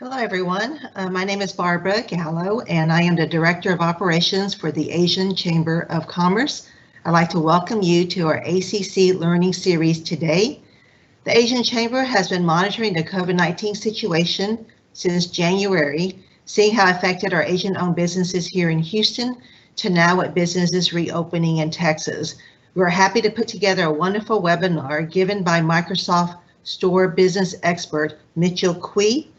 Hello, everyone. My name is Barbara Gallo, and I am the Director of Operations for the Asian Chamber of Commerce. I'd like to welcome you to our ACC Learning Series today. The Asian Chamber has been monitoring the COVID-19 situation since January, seeing how it affected our Asian-owned businesses here in Houston to now with businesses reopening in Texas. We're happy to put together a wonderful webinar given by Microsoft Store business expert Mitchell Quee.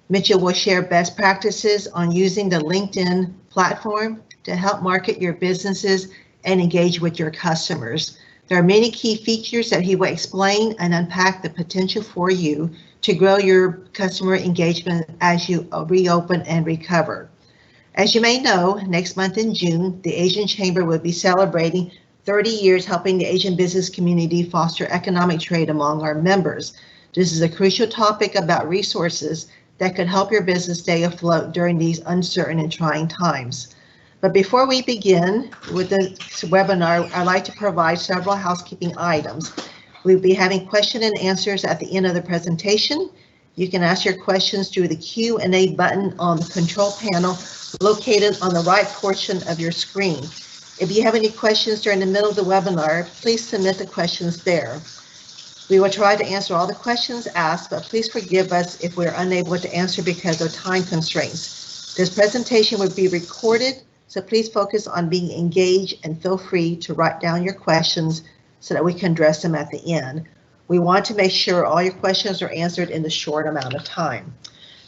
Mitchell will share best practices on using the LinkedIn platform to help market your businesses and engage with your customers. There are many key features that he will explain and unpack the potential for you to grow your customer engagement as you reopen and recover. As you may know, next month in June, the Asian Chamber will be celebrating 30 years helping the Asian business community foster economic trade among our members. This is a crucial topic about resources that could help your business stay afloat during these uncertain and trying times. But before we begin with the webinar, I'd like to provide several housekeeping items. We'll be having question and answers at the end of the presentation. You can ask your questions through the Q&A button on the control panel located on the right portion of your screen. If you have any questions during the middle of the webinar, please submit the questions there. We will try to answer all the questions asked, but please forgive us if we're unable to answer because of time constraints. This presentation will be recorded, so please focus on being engaged and feel free to write down your questions so that we can address them at the end. We want to make sure all your questions are answered in the short amount of time.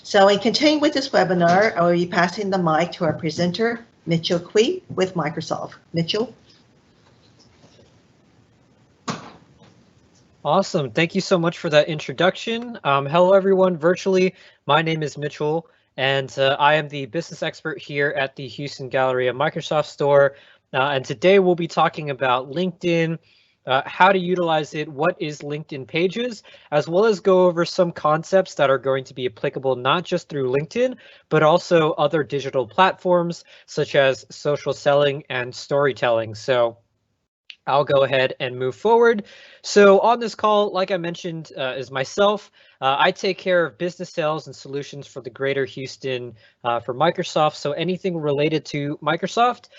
So in continuing with this webinar, I will be passing the mic to our presenter, Mitchell Quee with Microsoft. Mitchell. Awesome. Thank you so much for that introduction. Hello, everyone virtually. My name is Mitchell, and I am the business expert here at the Houston Galleria Microsoft Store. And today we'll be talking about LinkedIn, how to utilize it, what is LinkedIn Pages, as well as go over some concepts that are going to be applicable not just through LinkedIn, but also other digital platforms such as social selling and storytelling. So I'll go ahead and move forward. So on this call, like I mentioned, is myself. I take care of business sales and solutions for the greater Houston for Microsoft. So anything related to Microsoft,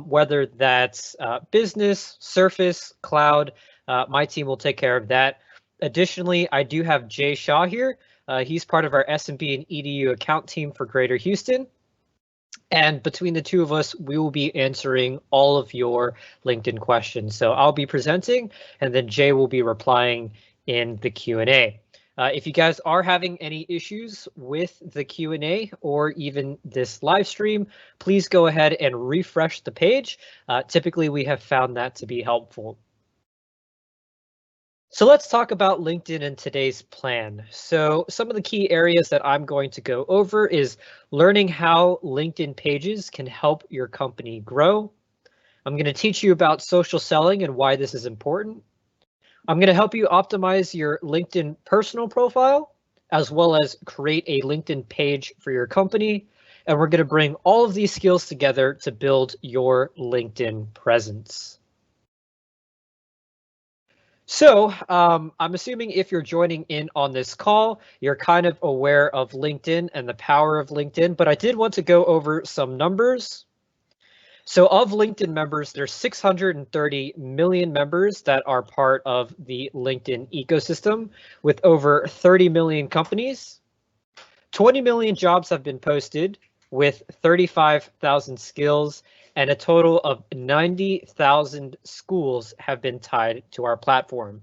whether that's business, Surface, cloud, my team will take care of that. Additionally, I do have Jay Shaw here. He's part of our SMB and EDU account team for greater Houston. And between the two of us, we will be answering all of your LinkedIn questions. So I'll be presenting, and then Jay will be replying in the Q&A. If you guys are having any issues with the Q&A or even this live stream, please go ahead and refresh the page. Typically, we have found that to be helpful. So let's talk about LinkedIn in today's plan. So some of the key areas that I'm going to go over is learning how LinkedIn Pages can help your company grow. I'm going to teach you about social selling and why this is important. I'm going to help you optimize your LinkedIn personal profile, as well as create a LinkedIn page for your company. And we're going to bring all of these skills together to build your LinkedIn presence. So I'm assuming if you're joining in on this call, you're kind of aware of LinkedIn and the power of LinkedIn, but I did want to go over some numbers. So of LinkedIn members, there's 630 million members that are part of the LinkedIn ecosystem with over 30 million companies. 20 million jobs have been posted with 35,000 skills, and a total of 90,000 schools have been tied to our platform.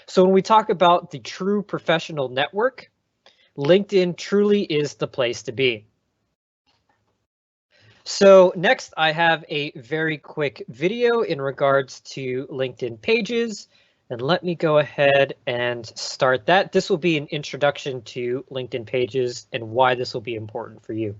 So when we talk about the true professional network, LinkedIn truly is the place to be. So next, I have a very quick video in regards to LinkedIn Pages. And let me go ahead and start that. This will be an introduction to LinkedIn Pages and why this will be important for you.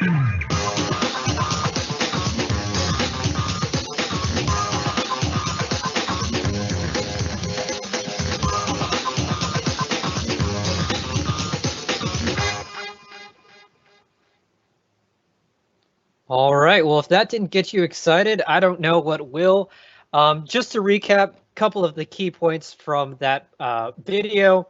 All right, well, if that didn't get you excited, I don't know what will. Just to recap, a couple of the key points from that video.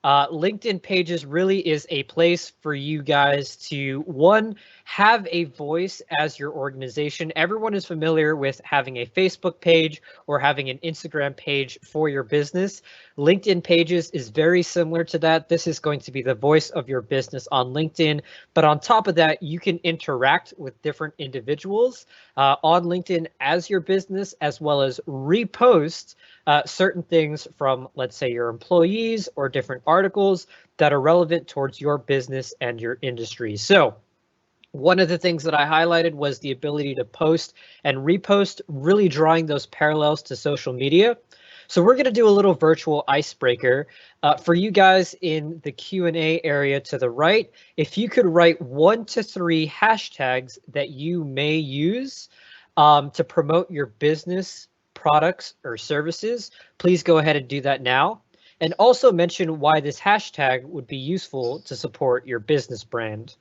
LinkedIn Pages really is a place for you guys to, one, have a voice as your organization. Everyone is familiar with having a Facebook page or having an Instagram page for your business. LinkedIn Pages is very similar to that. This is going to be the voice of your business on LinkedIn. But on top of that, you can interact with different individuals on LinkedIn as your business, as well as repost certain things from, let's say, your employees or different articles that are relevant towards your business and your industry. So one of the things that I highlighted was the ability to post and repost, really drawing those parallels to social media. So we're going to do a little virtual icebreaker for you guys in the Q&A area to the right. If you could write 1 to 3 hashtags that you may use to promote your business, products, or services, please go ahead and do that now. And also mention why this hashtag would be useful to support your business brand.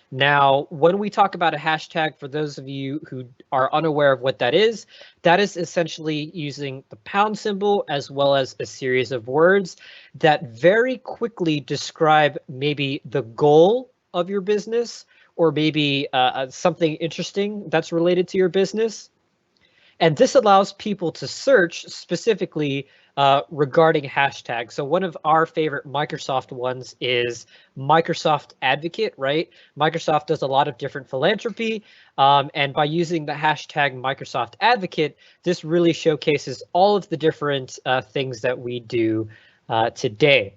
Now, when we talk about a hashtag, for those of you who are unaware of what that is essentially using the pound symbol as well as a series of words that very quickly describe maybe the goal of your business or maybe something interesting that's related to your business. And this allows people to search specifically regarding hashtags. So one of our favorite Microsoft ones is Microsoft Advocate, right? Microsoft does a lot of different philanthropy. And by using the hashtag Microsoft Advocate, this really showcases all of the different things that we do today.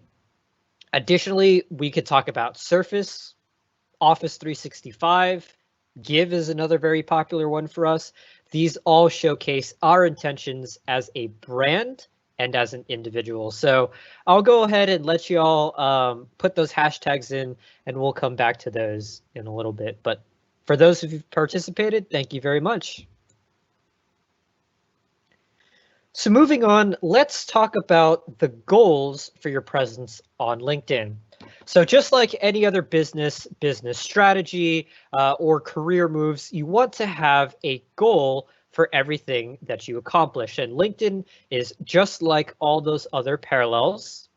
Additionally, we could talk about Surface, Office 365, Give is another very popular one for us. These all showcase our intentions as a brand and as an individual. So I'll go ahead and let you all put those hashtags in, and we'll come back to those in a little bit. But for those of you who participated, thank you very much. So moving on, let's talk about the goals for your presence on LinkedIn. So just like any other business strategy or career moves, you want to have a goal for everything that you accomplish. And LinkedIn is just like all those other parallels.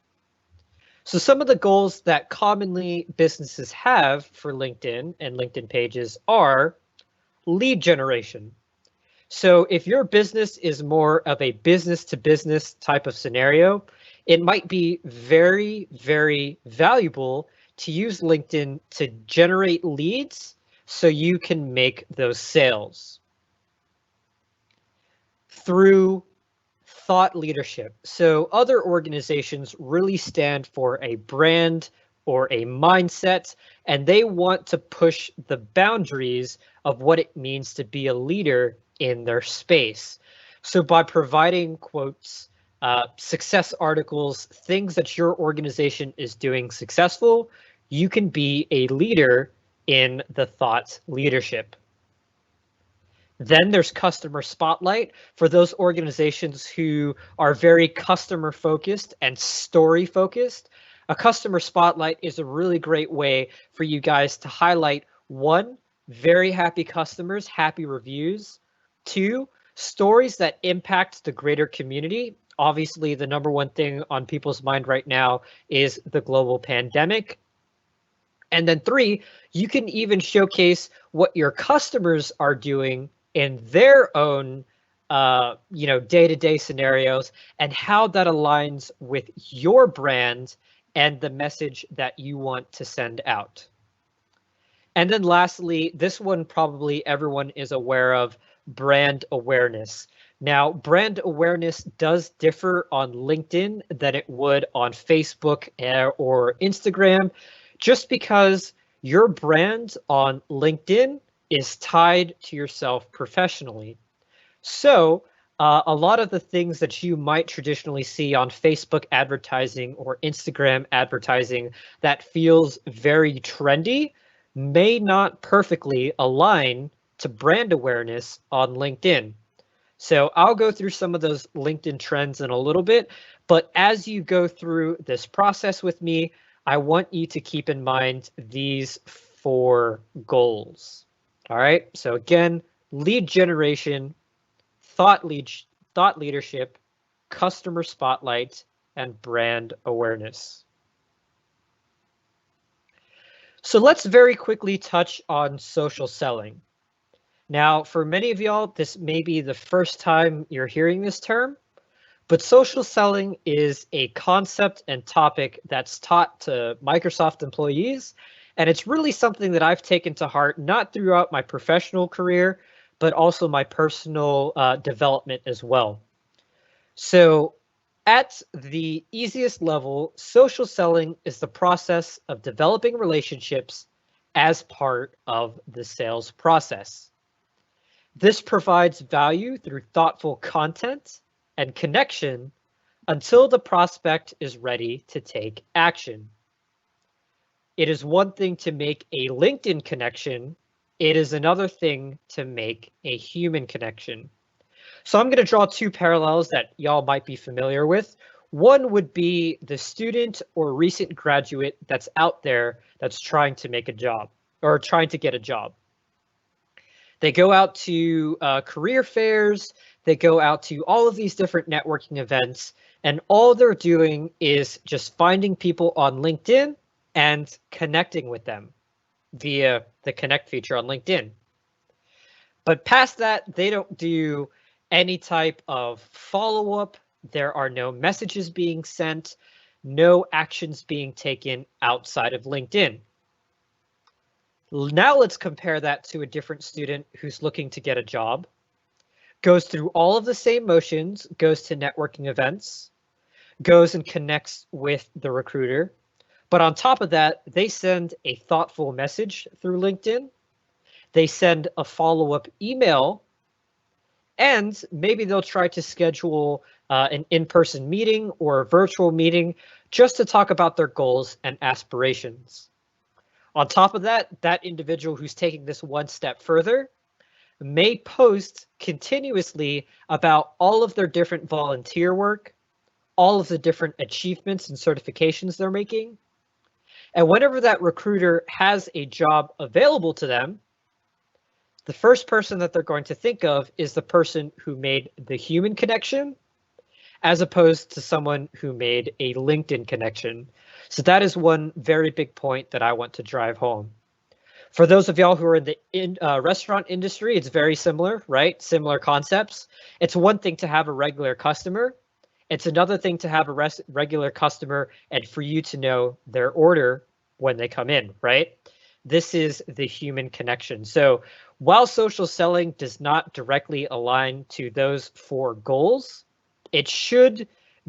So some of the goals that commonly businesses have for LinkedIn and LinkedIn pages are lead generation. So if your business is more of a business to business type of scenario, it might be very, very valuable to use LinkedIn to generate leads so you can make those sales. Through thought leadership. So other organizations really stand for a brand or a mindset, and they want to push the boundaries of what it means to be a leader in their space. So by providing quotes, success articles, things that your organization is doing successful, you can be a leader in the thought leadership. Then there's customer spotlight for those organizations who are very customer focused and story focused. A customer spotlight is a really great way for you guys to highlight, one, very happy customers, happy reviews. Two, stories that impact the greater community. Obviously, the number one thing on people's mind right now is the global pandemic. And then three, you can even showcase what your customers are doing in their own day-to-day scenarios and how that aligns with your brand and the message that you want to send out. And then lastly, this one probably everyone is aware of, brand awareness. Now, brand awareness does differ on LinkedIn than it would on Facebook or Instagram, just because your brand on LinkedIn is tied to yourself professionally. So a lot of the things that you might traditionally see on Facebook advertising or Instagram advertising that feels very trendy, may not perfectly align to brand awareness on LinkedIn. So I'll go through some of those LinkedIn trends in a little bit, but as you go through this process with me, I want you to keep in mind these 4 goals. All right, so again, lead generation, thought leadership, customer spotlight, and brand awareness. So let's very quickly touch on social selling. Now, for many of y'all, this may be the first time you're hearing this term, but social selling is a concept and topic that's taught to Microsoft employees, and it's really something that I've taken to heart, not throughout my professional career, but also my personal development as well. So at the easiest level, social selling is the process of developing relationships as part of the sales process. This provides value through thoughtful content and connection until the prospect is ready to take action. It is one thing to make a LinkedIn connection. It is another thing to make a human connection. So I'm going to draw 2 parallels that y'all might be familiar with. One would be the student or recent graduate that's out there that's trying to make a job or trying to get a job. They go out to career fairs, they go out to all of these different networking events, and all they're doing is just finding people on LinkedIn and connecting with them via the connect feature on LinkedIn. But past that, they don't do any type of follow-up. There are no messages being sent, no actions being taken outside of LinkedIn. Now let's compare that to a different student who's looking to get a job, goes through all of the same motions, goes to networking events, goes and connects with the recruiter. But on top of that, they send a thoughtful message through LinkedIn. They send a follow-up email, and maybe they'll try to schedule an in-person meeting or a virtual meeting just to talk about their goals and aspirations. On top of that, that individual who's taking this one step further may post continuously about all of their different volunteer work, all of the different achievements and certifications they're making. And whenever that recruiter has a job available to them, the first person that they're going to think of is the person who made the human connection, as opposed to someone who made a LinkedIn connection. So that is one very big point that I want to drive home. For those of y'all who are in the restaurant industry, it's very similar, right? Similar concepts. It's one thing to have a regular customer. It's another thing to have a regular customer and for you to know their order when they come in, right? This is the human connection. So while social selling does not directly align to those 4 goals, it should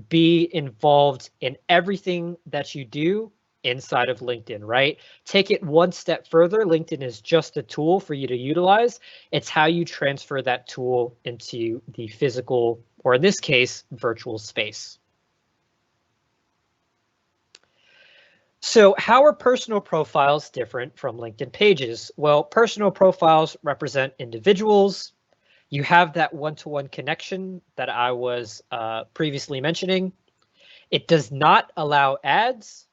be involved in everything that you do inside of LinkedIn, right? Take it one step further. LinkedIn is just a tool for you to utilize. It's how you transfer that tool into the physical, or in this case, virtual space. So how are personal profiles different from LinkedIn pages? Well, personal profiles represent individuals. You have that one-to-one connection that I was previously mentioning. It does not allow ads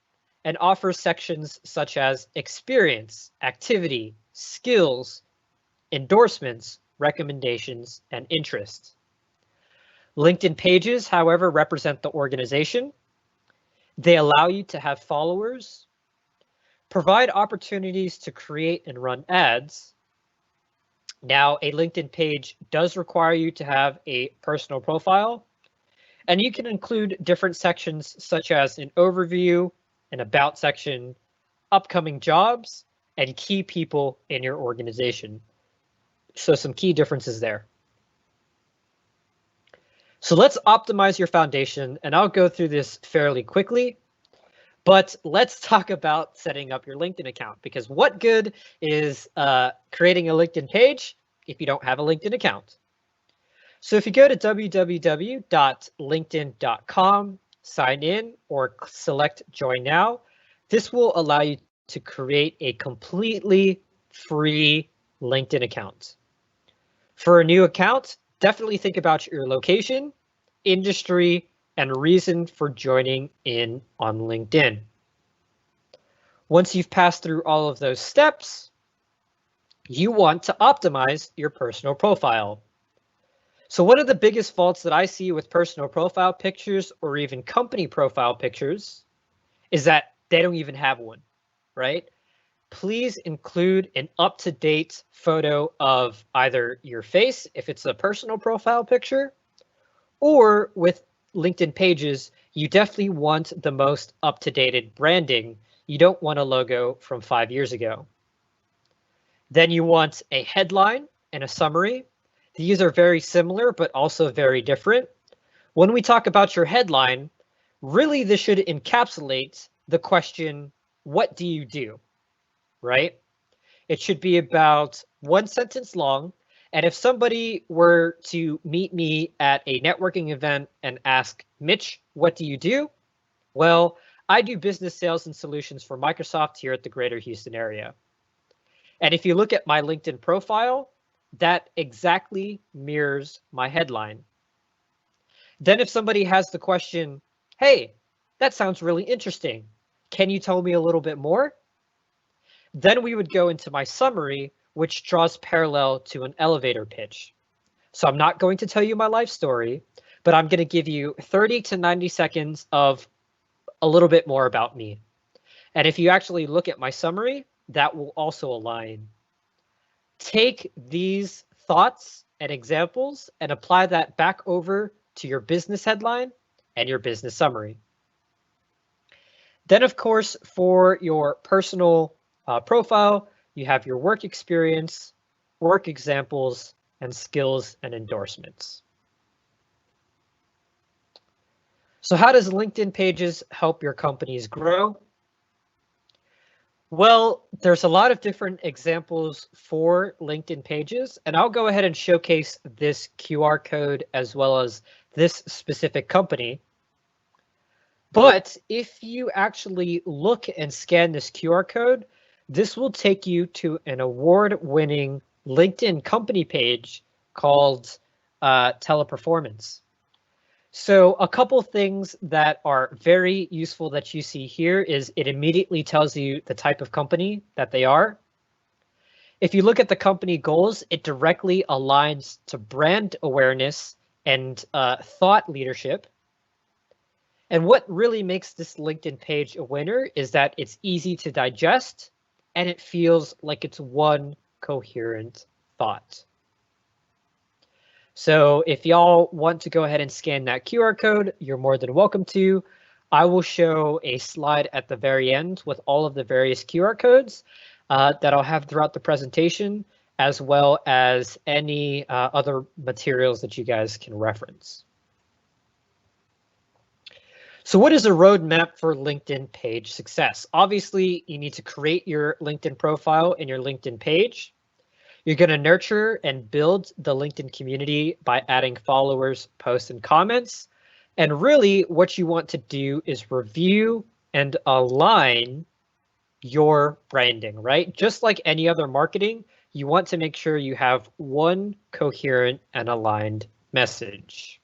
and offers sections such as experience, activity, skills, endorsements, recommendations, and interests. LinkedIn pages, however, represent the organization. They allow you to have followers, provide opportunities to create and run ads. Now, a LinkedIn page does require you to have a personal profile, and you can include different sections such as an overview, an about section, upcoming jobs, and key people in your organization. So some key differences there. So let's optimize your foundation, and I'll go through this fairly quickly. But let's talk about setting up your LinkedIn account, because what good is creating a LinkedIn page if you don't have a LinkedIn account? So if you go to www.linkedin.com, sign in or select join now, this will allow you to create a completely free LinkedIn account. For a new account, definitely think about your location, industry, and reason for joining in on LinkedIn. Once you've passed through all of those steps, you want to optimize your personal profile. So one of the biggest faults that I see with personal profile pictures or even company profile pictures is that they don't even have one, right? Please include an up-to-date photo of either your face, if it's a personal profile picture, or with LinkedIn pages, you definitely want the most up-to-date branding. You don't want a logo from 5 years ago. Then you want a headline and a summary. These are very similar, but also very different. When we talk about your headline, really this should encapsulate the question, what do you do, right? It should be about one sentence long. And if somebody were to meet me at a networking event and ask, Mitch, what do you do? Well, I do business sales and solutions for Microsoft here at the Greater Houston area. And if you look at my LinkedIn profile, that exactly mirrors my headline. Then if somebody has the question, hey, that sounds really interesting. Can you tell me a little bit more? Then we would go into my summary, which draws parallel to an elevator pitch. So I'm not going to tell you my life story, but I'm going to give you 30 to 90 seconds of a little bit more about me. And if you actually look at my summary, that will also align. Take these thoughts and examples and apply that back over to your business headline and your business summary. Then, of course, for your personal profile, you have your work experience, work examples, and skills and endorsements. So how does LinkedIn pages help your companies grow? Well, there's a lot of different examples for LinkedIn pages, and I'll go ahead and showcase this QR code as well as this specific company. But if you actually look and scan this QR code, this will take you to an award-winning LinkedIn company page called Teleperformance. So a couple things that are very useful that you see here is it immediately tells you the type of company that they are. If you look at the company goals, it directly aligns to brand awareness and thought leadership. And what really makes this LinkedIn page a winner is that it's easy to digest and it feels like it's one coherent thought. So if y'all want to go ahead and scan that QR code, you're more than welcome to. I will show a slide at the very end with all of the various QR codes that I'll have throughout the presentation, as well as any other materials that you guys can reference. So what is a roadmap for LinkedIn page success? Obviously, you need to create your LinkedIn profile and your LinkedIn page. You're going to nurture and build the LinkedIn community by adding followers, posts, and comments. And really what you want to do is review and align your branding, right? Just like any other marketing, you want to make sure you have one coherent and aligned message.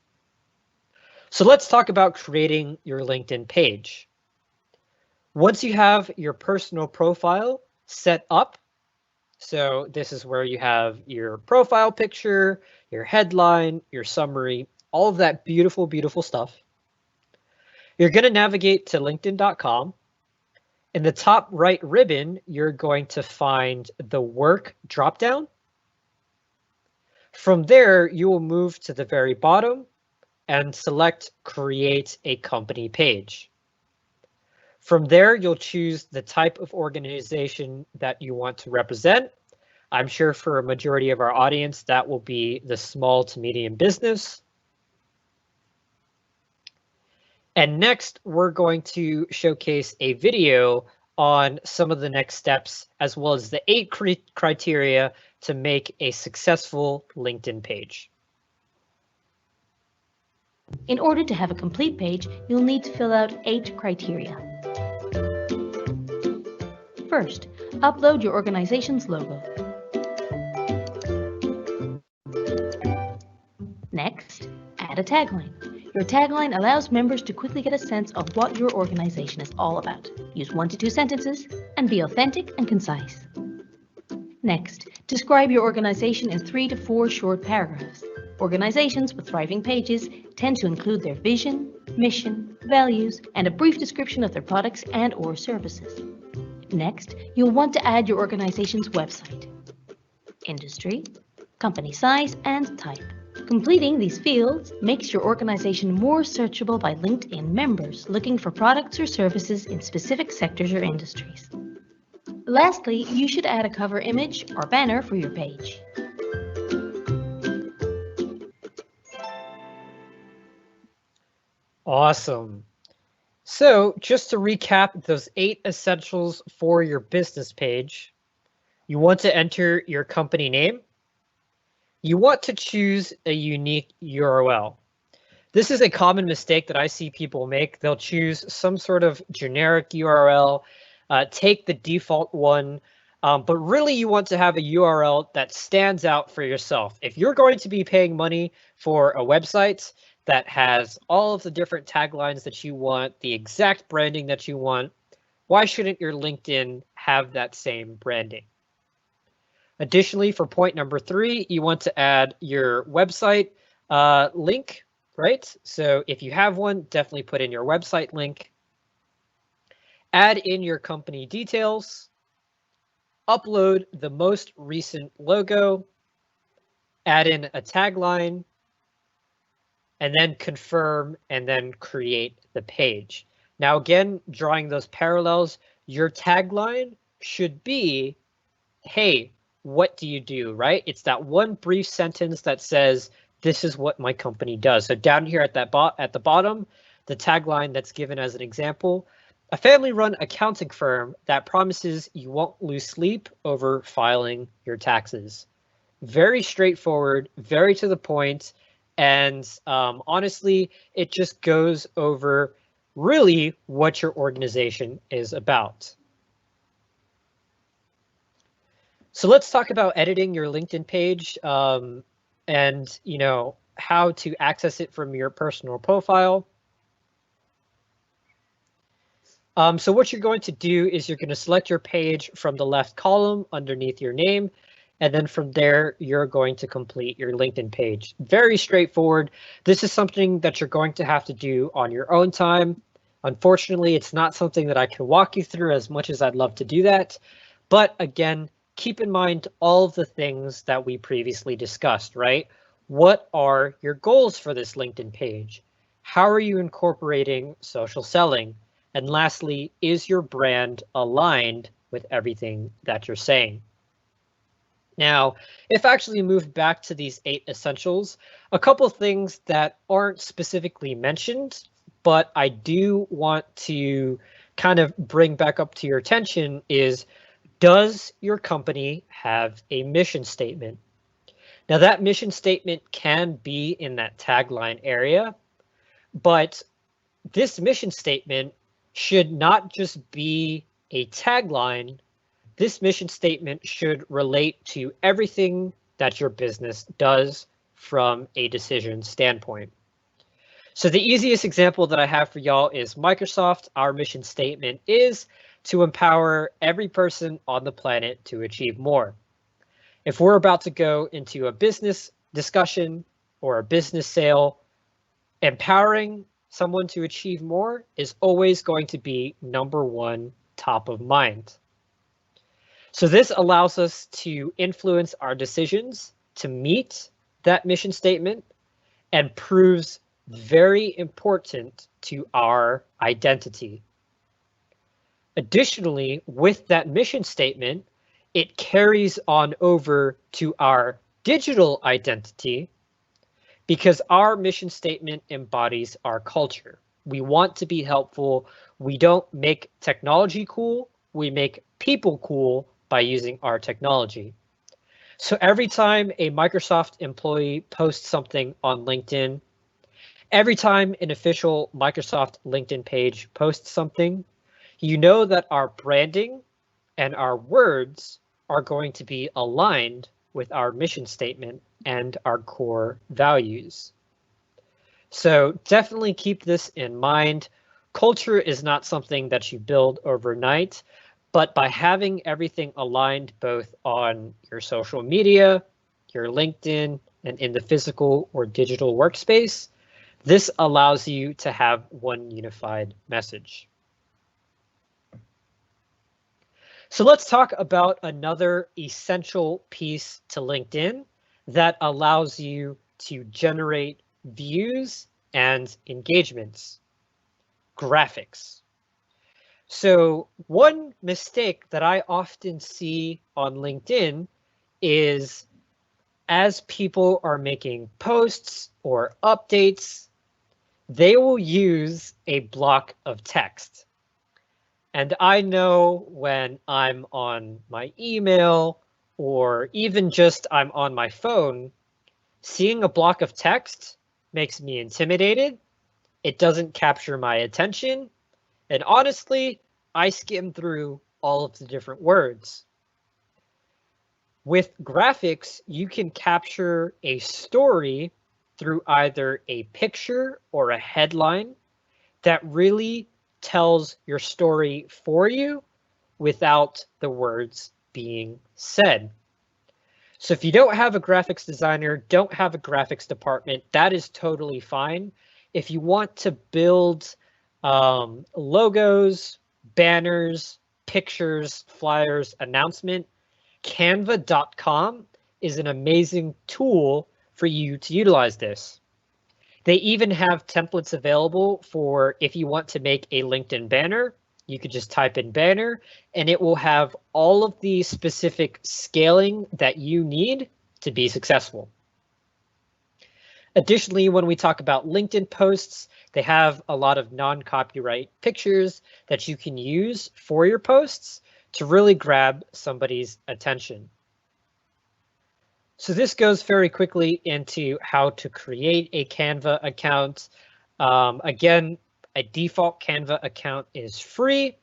So let's talk about creating your LinkedIn page. Once you have your personal profile set up, so this is where you have your profile picture, your headline, your summary, all of that beautiful, beautiful stuff. You're going to navigate to linkedin.com. In the top right ribbon, you're going to find the work dropdown. From there, you will move to the very bottom and select create a company page. From there, you'll choose the type of organization that you want to represent. I'm sure for a majority of our audience, that will be the small to medium business. And next, we're going to showcase a video on some of the next steps, as well as the 8 criteria to make a successful LinkedIn page. In order to have a complete page, you'll need to fill out 8 criteria. First, upload your organization's logo. Next, add a tagline. Your tagline allows members to quickly get a sense of what your organization is all about. Use 1 to 2 sentences and be authentic and concise. Next, describe your organization in 3 to 4 short paragraphs. Organizations with thriving pages tend to include their vision, mission, values, and a brief description of their products and/or services. Next, you'll want to add your organization's website, industry, company size, and type. Completing these fields makes your organization more searchable by LinkedIn members looking for products or services in specific sectors or industries. Lastly, you should add a cover image or banner for your page. Awesome. So just to recap those 8 essentials for your business page, you want to enter your company name. You want to choose a unique URL. This is a common mistake that I see people make. They'll choose some sort of generic URL, take the default one, but really you want to have a URL that stands out for yourself. If you're going to be paying money for a website that has all of the different taglines that you want, the exact branding that you want, why shouldn't your LinkedIn have that same branding? Additionally, for point number 3, you want to add your website link, right? So if you have one, definitely put in your website link. Add in your company details. Upload the most recent logo. Add in a tagline. And then confirm and then create the page. Now, again, drawing those parallels, your tagline should be, hey, what do you do, right? It's that one brief sentence that says, this is what my company does. So down here at the bottom, the tagline that's given as an example, a family-run accounting firm that promises you won't lose sleep over filing your taxes. Very straightforward, very to the point. And honestly, it just goes over really what your organization is about. So let's talk about editing your LinkedIn page and how to access it from your personal profile. So what you're going to do is you're going to select your page from the left column underneath your name. And then from there, you're going to complete your LinkedIn page. Very straightforward. This is something that you're going to have to do on your own time. Unfortunately, it's not something that I can walk you through as much as I'd love to do that. But again, keep in mind all of the things that we previously discussed, right? What are your goals for this LinkedIn page? How are you incorporating social selling? And lastly, is your brand aligned with everything that you're saying? Now, if I actually moved back to these 8 essentials, a couple things that aren't specifically mentioned, but I do want to kind of bring back up to your attention is, does your company have a mission statement? Now, that mission statement can be in that tagline area, but this mission statement should not just be a tagline. This mission statement should relate to everything that your business does from a decision standpoint. So the easiest example that I have for y'all is Microsoft. Our mission statement is to empower every person on the planet to achieve more. If we're about to go into a business discussion or a business sale, empowering someone to achieve more is always going to be #1 top of mind. So this allows us to influence our decisions to meet that mission statement and proves very important to our identity. Additionally, with that mission statement, it carries on over to our digital identity because our mission statement embodies our culture. We want to be helpful. We don't make technology cool. We make people cool by using our technology. So every time a Microsoft employee posts something on LinkedIn, every time an official Microsoft LinkedIn page posts something, you know that our branding, and our words are going to be aligned with our mission statement and our core values. So definitely keep this in mind. Culture is not something that you build overnight, but by having everything aligned both on your social media, your LinkedIn, and in the physical or digital workspace, this allows you to have one unified message. So let's talk about another essential piece to LinkedIn that allows you to generate views and engagements: graphics. So one mistake that I often see on LinkedIn is as people are making posts or updates, they will use a block of text. And I know when I'm on my email or even just I'm on my phone, seeing a block of text makes me intimidated. It doesn't capture my attention. And honestly, I skim through all of the different words. With graphics, you can capture a story through either a picture or a headline that really tells your story for you without the words being said. So if you don't have a graphics designer, don't have a graphics department, that is totally fine. If you want to build logos, banners, pictures, flyers, announcement, Canva.com is an amazing tool for you to utilize this. They even have templates available for if you want to make a LinkedIn banner, you could just type in banner and it will have all of the specific scaling that you need to be successful. Additionally, when we talk about LinkedIn posts, they have a lot of non-copyright pictures that you can use for your posts to really grab somebody's attention. So this goes very quickly into how to create a Canva account. Again, a default Canva account is free,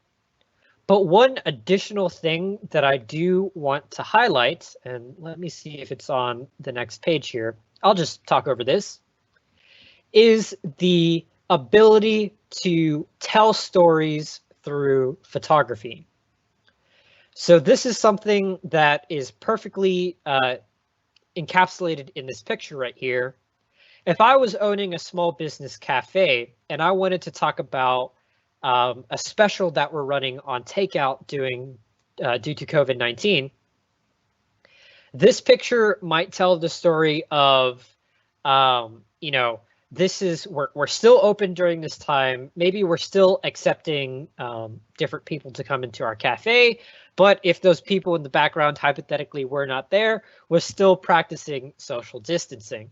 but one additional thing that I do want to highlight, and let me see if it's on the next page here, I'll just talk over this, is the ability to tell stories through photography. So this is something that is perfectly encapsulated in this picture right here. If I was owning a small business cafe and I wanted to talk about a special that we're running on takeout due to COVID-19, this picture might tell the story of, you know, this is we're still open during this time. Maybe we're still accepting different people to come into our cafe, but if those people in the background hypothetically were not there, we're still practicing social distancing.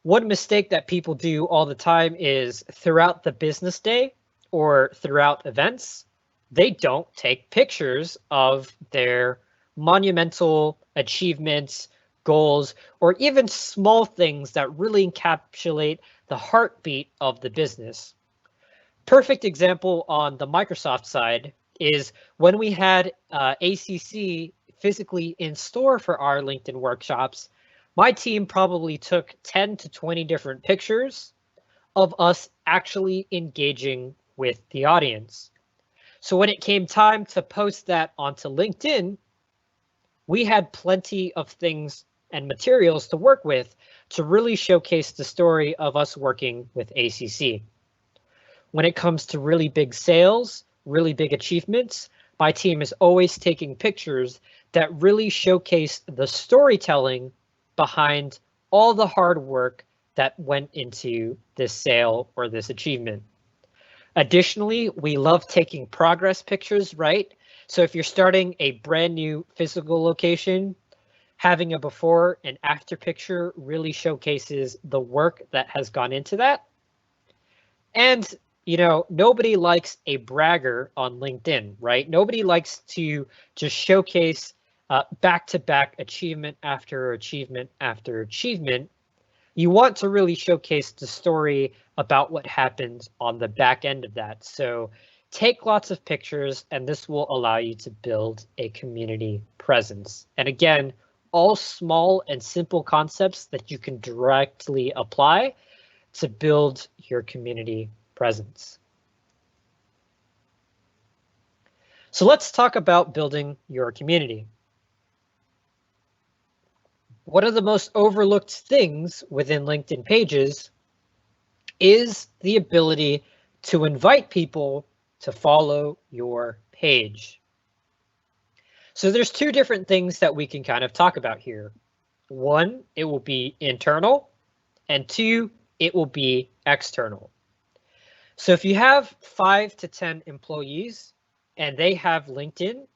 One mistake that people do all the time is throughout the business day or throughout events, they don't take pictures of their monumental achievements, goals, or even small things that really encapsulate the heartbeat of the business. Perfect example on the Microsoft side is when we had ACC physically in store for our LinkedIn workshops, my team probably took 10 to 20 different pictures of us actually engaging with the audience. So when it came time to post that onto LinkedIn, we had plenty of things and materials to work with to really showcase the story of us working with ACC. When it comes to really big sales, really big achievements, my team is always taking pictures that really showcase the storytelling behind all the hard work that went into this sale or this achievement. Additionally, we love taking progress pictures, right? So if you're starting a brand new physical location, having a before and after picture really showcases the work that has gone into that. And, you know, nobody likes a bragger on LinkedIn, right? Nobody likes to just showcase back-to-back achievement after achievement after achievement. You want to really showcase the story about what happened on the back end of that. So take lots of pictures, and this will allow you to build a community presence. And again, all small and simple concepts that you can directly apply to build your community presence. So let's talk about building your community. One of the most overlooked things within LinkedIn pages is the ability to invite people to follow your page. So there's two different things that we can kind of talk about here. One, it will be internal, and two, it will be external. So if you have 5 to 10 employees and they have LinkedIn,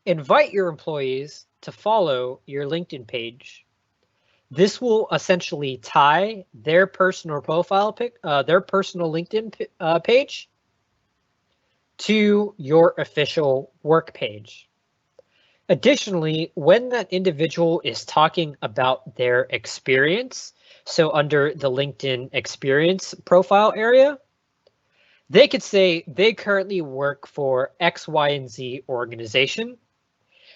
invite your employees to follow your LinkedIn page. This will essentially tie their personal profile their personal LinkedIn page to your official work page. Additionally, when that individual is talking about their experience, so under the LinkedIn experience profile area, they could say they currently work for X, Y, and Z organization.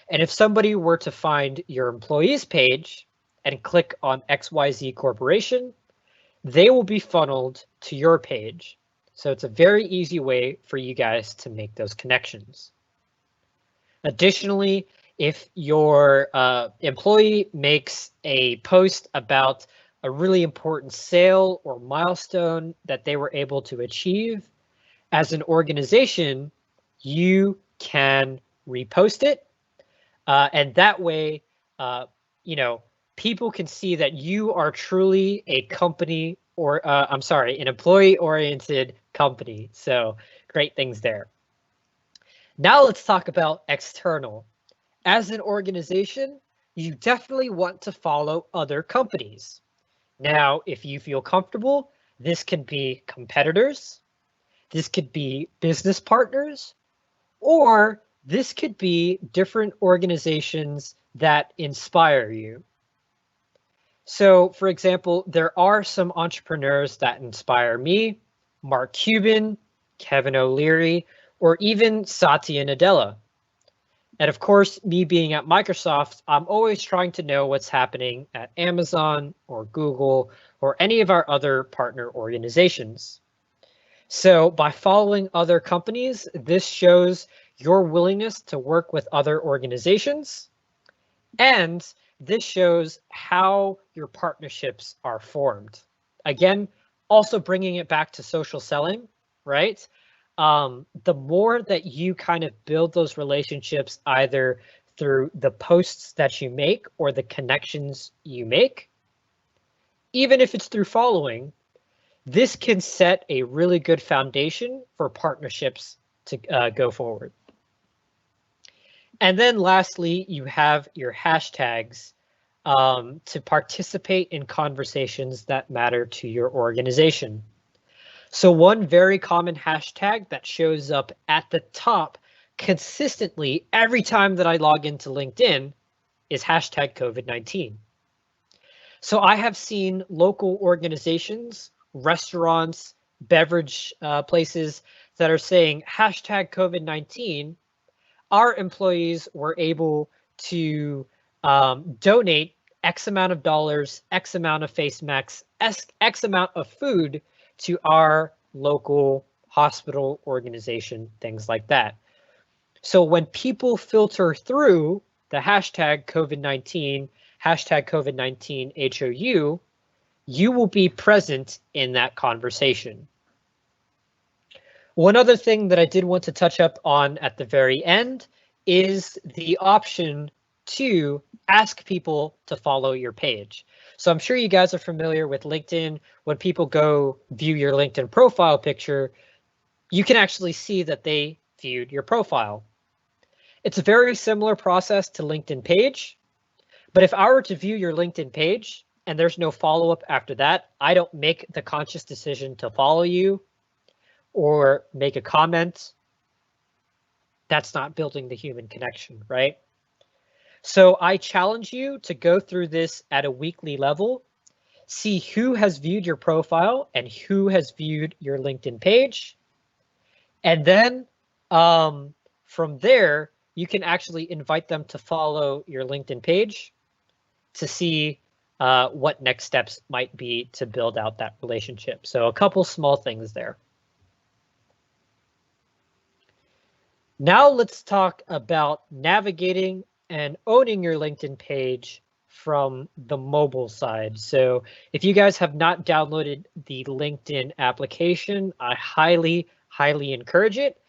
And if somebody were to find your employees page and click on XYZ Corporation, they will be funneled to your page. So it's a very easy way for you guys to make those connections. Additionally, if your employee makes a post about a really important sale or milestone that they were able to achieve, as an organization, you can repost it. And that way, people can see that you are truly a company or an employee-oriented company. So great things there. Now let's talk about external. As an organization, you definitely want to follow other companies. Now, if you feel comfortable, this could be competitors, this could be business partners, or this could be different organizations that inspire you. So, for example, there are some entrepreneurs that inspire me, Mark Cuban, Kevin O'Leary, or even Satya Nadella. And of course, me being at Microsoft, I'm always trying to know what's happening at Amazon or Google or any of our other partner organizations. So by following other companies, this shows your willingness to work with other organizations, and this shows how your partnerships are formed. Again, also bringing it back to social selling, right? The more that you kind of build those relationships either through the posts that you make or the connections you make, even if it's through following, this can set a really good foundation for partnerships to go forward. And then lastly, you have your hashtags to participate in conversations that matter to your organization. So one very common hashtag that shows up at the top consistently every time that I log into LinkedIn is hashtag COVID-19. So I have seen local organizations, restaurants, beverage places that are saying hashtag COVID-19. Our employees were able to donate X amount of dollars, X amount of face masks, X amount of food to our local hospital organization, things like that. So when people filter through the hashtag COVID-19, hashtag COVID-19 HOU, you will be present in that conversation. One other thing that I did want to touch up on at the very end is the option to ask people to follow your page. So I'm sure you guys are familiar with LinkedIn. When people go view your LinkedIn profile picture, you can actually see that they viewed your profile. It's a very similar process to LinkedIn page, but if I were to view your LinkedIn page and there's no follow-up after that, I don't make the conscious decision to follow you or make a comment. That's not building the human connection, right? So I challenge you to go through this at a weekly level, see who has viewed your profile and who has viewed your LinkedIn page. And then from there, you can actually invite them to follow your LinkedIn page to see what next steps might be to build out that relationship. So a couple small things there. Now let's talk about navigating and owning your LinkedIn page from the mobile side. So if you guys have not downloaded the LinkedIn application, I highly encourage it.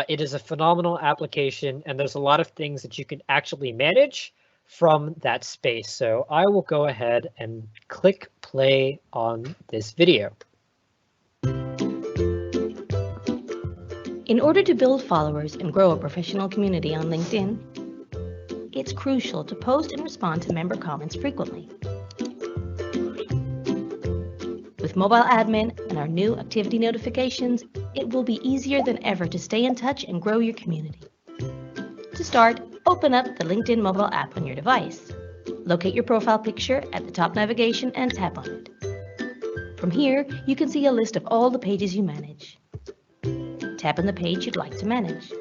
It is a phenomenal application, and there's a lot of things that you can actually manage from that space. So I will go ahead and click play on this video. In order to build followers and grow a professional community on LinkedIn, it's crucial to post and respond to member comments frequently. With mobile admin and our new activity notifications, it will be easier than ever to stay in touch and grow your community. To start, open up the LinkedIn mobile app on your device. Locate your profile picture at the top navigation and tap on it. From here, you can see a list of all the pages you manage. Tap on the page you'd like to manage.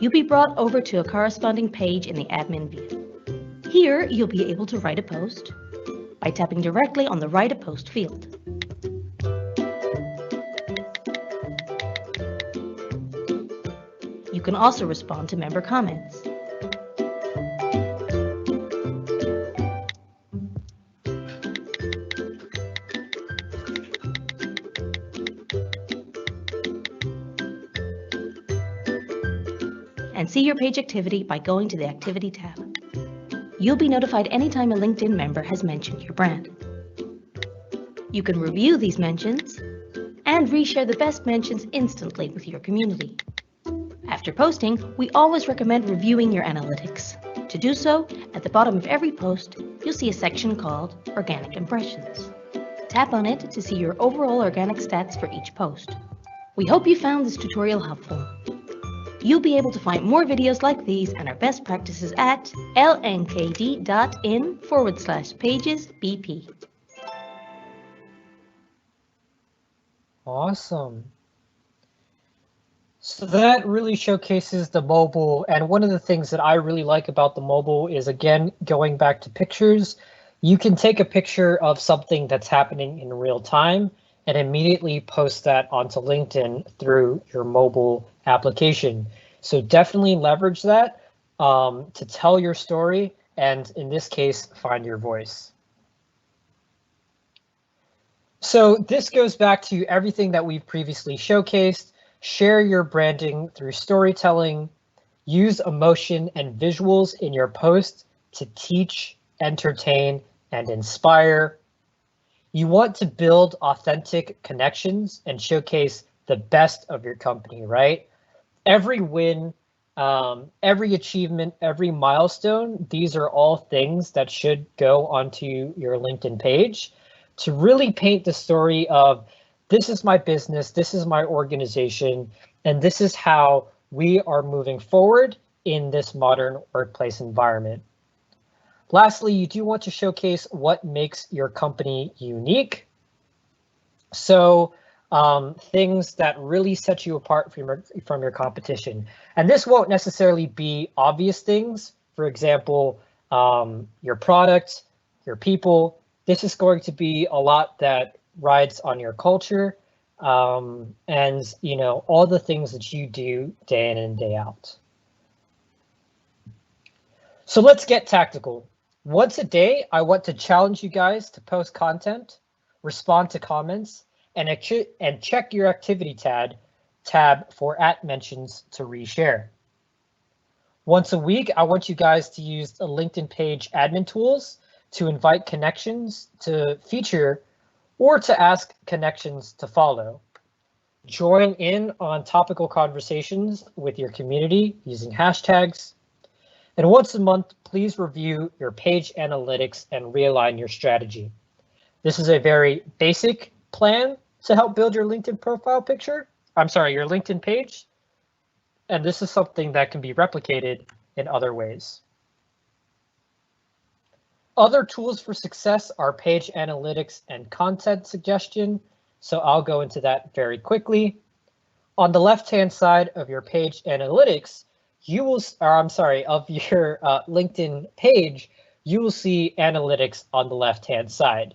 You'll be brought over to a corresponding page in the admin view. Here, you'll be able to write a post by tapping directly on the Write a Post field. You can also respond to member comments. And see your page activity by going to the Activity tab. You'll be notified anytime a LinkedIn member has mentioned your brand. You can review these mentions and reshare the best mentions instantly with your community. After posting, we always recommend reviewing your analytics. To do so, at the bottom of every post, you'll see a section called Organic Impressions. Tap on it to see your overall organic stats for each post. We hope you found this tutorial helpful. You'll be able to find more videos like these and our best practices at lnkd.in/pagesbp. Awesome. So that really showcases the mobile, and one of the things that I really like about the mobile is, again, going back to pictures. You can take a picture of something that's happening in real time and immediately post that onto LinkedIn through your mobile application. So definitely leverage that to tell your story, and in this case, find your voice. So this goes back to everything that we've previously showcased. Share your branding through storytelling. Use emotion and visuals in your post to teach, entertain, and inspire. You want to build authentic connections and showcase the best of your company, right? Every win, every achievement, every milestone, these are all things that should go onto your LinkedIn page to really paint the story of, this is my business, this is my organization, and this is how we are moving forward in this modern workplace environment. Lastly, you do want to showcase what makes your company unique. So things that really set you apart from your competition. And this won't necessarily be obvious things. For example, your product, your people. This is going to be a lot that rides on your culture and, you know, all the things that you do day in and day out. So let's get tactical. Once a day, I want to challenge you guys to post content, respond to comments, and check your activity tab for @mentions to reshare. Once a week, I want you guys to use the LinkedIn page admin tools to invite connections to feature or to ask connections to follow. Join in on topical conversations with your community using hashtags. And once a month, please review your page analytics and realign your strategy. This is a very basic plan to help build your LinkedIn profile picture. I'm sorry, your LinkedIn page. And this is something that can be replicated in other ways. Other tools for success are page analytics and content suggestion. So I'll go into that very quickly. On the left-hand side of your page analytics, you will, or I'm sorry, of your LinkedIn page, you will see analytics on the left-hand side.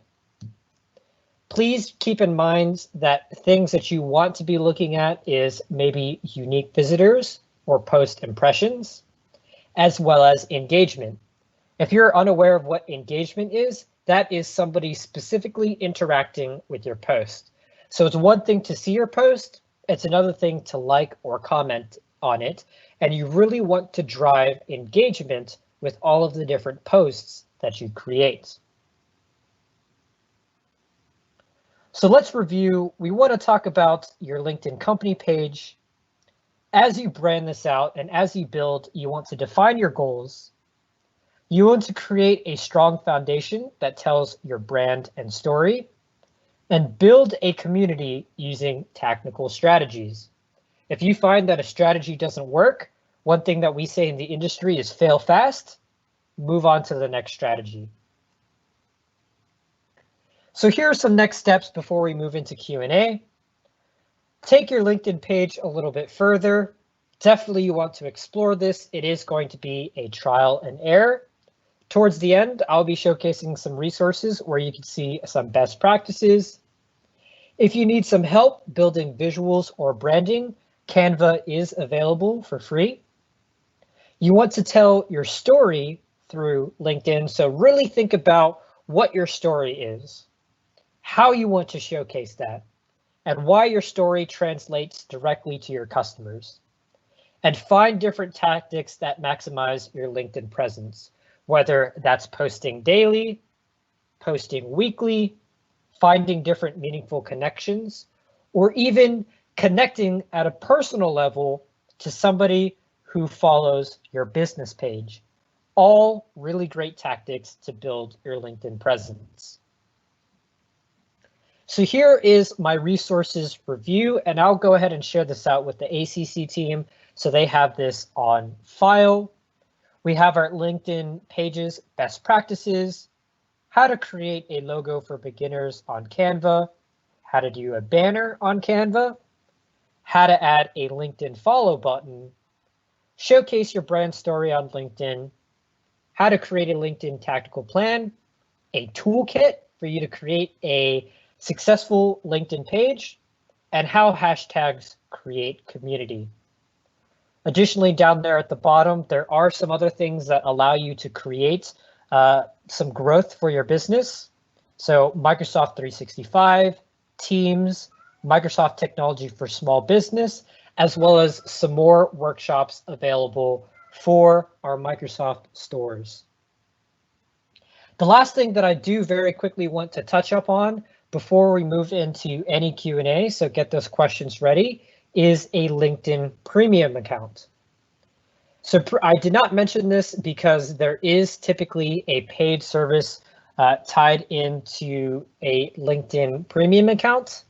Please keep in mind that things that you want to be looking at is maybe unique visitors or post impressions, as well as engagement. If you're unaware of what engagement is, that is somebody specifically interacting with your post. So it's one thing to see your post, it's another thing to like or comment on it, and you really want to drive engagement with all of the different posts that you create. So let's review. We want to talk about your LinkedIn company page. As you brand this out and as you build, you want to define your goals. You want to create a strong foundation that tells your brand and story, and build a community using technical strategies. If you find that a strategy doesn't work, one thing that we say in the industry is fail fast, move on to the next strategy. So here are some next steps before we move into Q&A. Take your LinkedIn page a little bit further. Definitely you want to explore this. It is going to be a trial and error. Towards the end, I'll be showcasing some resources where you can see some best practices. If you need some help building visuals or branding, Canva is available for free. You want to tell your story through LinkedIn, so really think about what your story is, how you want to showcase that, and why your story translates directly to your customers. And find different tactics that maximize your LinkedIn presence, whether that's posting daily, posting weekly, finding different meaningful connections, or even connecting at a personal level to somebody who follows your business page. All really great tactics to build your LinkedIn presence. So here is my resources review, and I'll go ahead and share this out with the ACC team so they have this on file. We have our LinkedIn pages, best practices, how to create a logo for beginners on Canva, how to do a banner on Canva, how to add a LinkedIn follow button, showcase your brand story on LinkedIn, how to create a LinkedIn tactical plan, a toolkit for you to create a successful LinkedIn page, and how hashtags create community. Additionally, down there at the bottom, there are some other things that allow you to create some growth for your business. So Microsoft 365, Teams, Microsoft Technology for Small Business, as well as some more workshops available for our Microsoft stores. The last thing that I do very quickly want to touch up on before we move into any Q&A, so get those questions ready, is a LinkedIn Premium account. So I did not mention this because there is typically a paid service tied into a LinkedIn Premium account.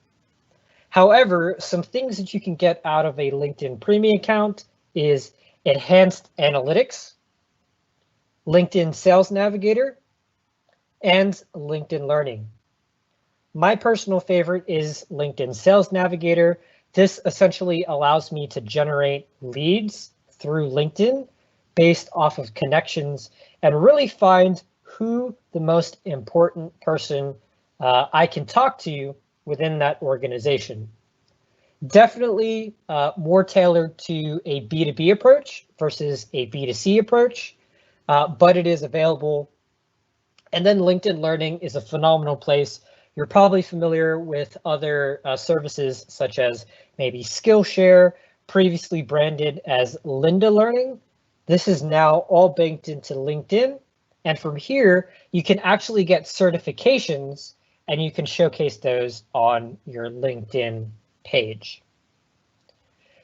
However, some things that you can get out of a LinkedIn Premium account is enhanced analytics, LinkedIn Sales Navigator, and LinkedIn Learning. My personal favorite is LinkedIn Sales Navigator. This essentially allows me to generate leads through LinkedIn based off of connections and really find who the most important person I can talk to within that organization. Definitely more tailored to a B2B approach versus a B2C approach, but it is available. And then LinkedIn Learning is a phenomenal place. You're probably familiar with other services such as maybe Skillshare, previously branded as Lynda Learning. This is now all banked into LinkedIn. And from here, you can actually get certifications and you can showcase those on your LinkedIn page.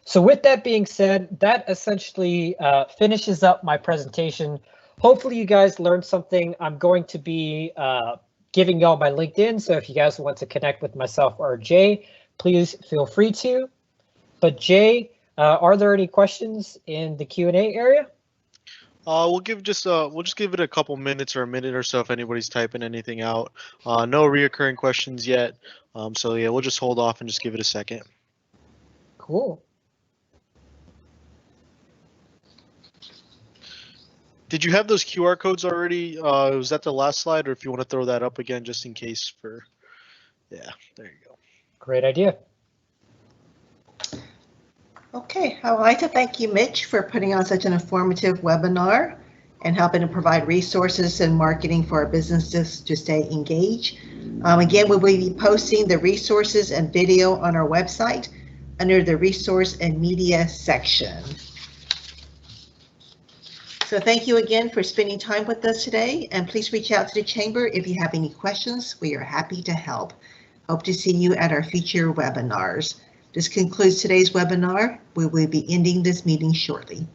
So with that being said, that essentially finishes up my presentation. Hopefully you guys learned something. I'm going to be giving y'all my LinkedIn. So if you guys want to connect with myself or Jay, please feel free to. But Jay, are there any questions in the Q&A area? We'll just give it a couple minutes or a minute or so if anybody's typing anything out. No reoccurring questions yet. So yeah, we'll just hold off and just give it a second. Cool. Did you have those QR codes already? Was that the last slide, or if you want to throw that up again, just in case for, yeah, there you go. Great idea. Okay, I would like to thank you, Mitch, for putting on such an informative webinar and helping to provide resources and marketing for our businesses to stay engaged. Again, we will be posting the resources and video on our website under the resource and media section. So thank you again for spending time with us today, and please reach out to the Chamber if you have any questions. We are happy to help. Hope to see you at our future webinars. This concludes today's webinar. We will be ending this meeting shortly.